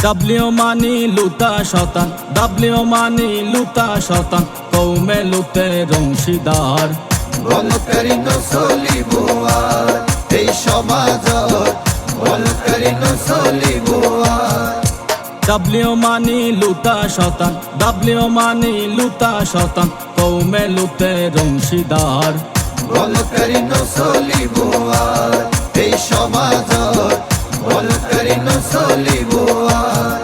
W মানি লুতা শতান, W মানি লুতা শতান, কৌমে লুতের অংশীদার। বলকারী নচলিব আর এই সমাজত, বলকারী নচলিব আর। ডাবলিউ মানি লুতা শতান, ডাবলিউ মানি লুতা শতান, কৌমে লুতের অংশীদার। বলকারী নচলিব আর এই সমাজত, বলকারী নচলিব আর।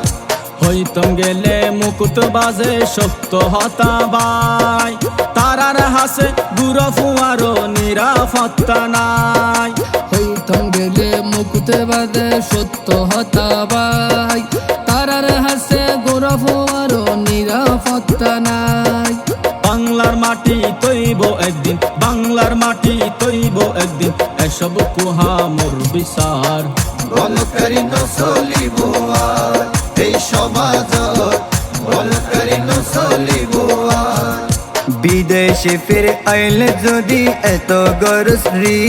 হইতম গেলে মুকুট বাজে সত্য হতাবাই, তারার হাসে গুড় ফুয়ারো নিরাপত্তা নাই। হইতম গেলে মুকুটে বাদে সত্য হতাবাই, তারার হাসে গৌরব আরো নিরাপত্তা নাই। বাংলার মাটি তৈব একদিন, বাংলার মাটি তৈব একদিন, এসব কুহামুর বিচার। বলকারী নচলিব আর এই সমাজত, বলকারী নচলিব আর। বিদেশে ফির আইলে যদি এত গরশ্রী,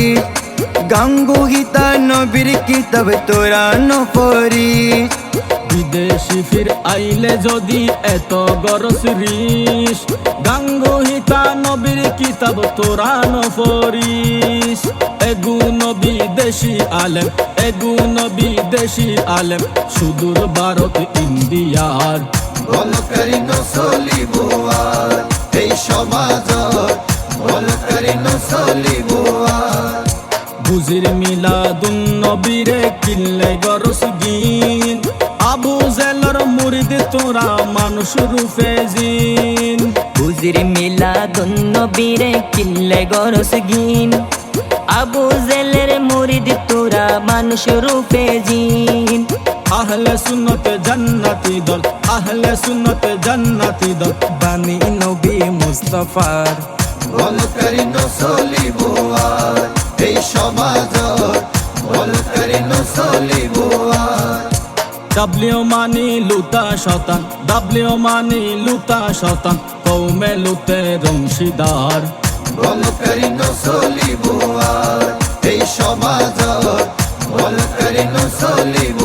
গাঙ্গুহিতা নবীর কিতাব তোরা নপরিস। বিদেশি ফির আইলে যদি এত গরস রিস, গাঙ্গুহিতা নবীর কিতাব তোরা নপরিস। এগুন বিদেশি আলেম, এগুন বিদেশি আলেম, সুদূর ভারত ইন্ডিয়ার। বলকারী নচলিব আর এই সমাজত, বলকারী নচলিব আর। বুজির মিলাদুন নবীরে কিনলে গরস গিন, আবু জেলর মুরিদ তোরা মানুষ রূপে জিন। হুজির মিলাদুন নবীরে কিনলে গরস গিন, আবু জেলের মুরিদ তোরা মানুষ রূপে জিন। আহলে সুন্নতে জান্নাতি দল, আহলে সুন্নতে জান্নাতি দল, বানি নবী মুস্তাফার। বলকারী নচলিব আর এই সমাজত, বলকারী নচলিব আর। ডাবলিউ মানি লুতা শতান, ডাবলিউ মানি লুতা শতান, কৌমে লুতের অংশীদার। বলকারী নচলিব আর এই সমাজত, বলকারী নচলিব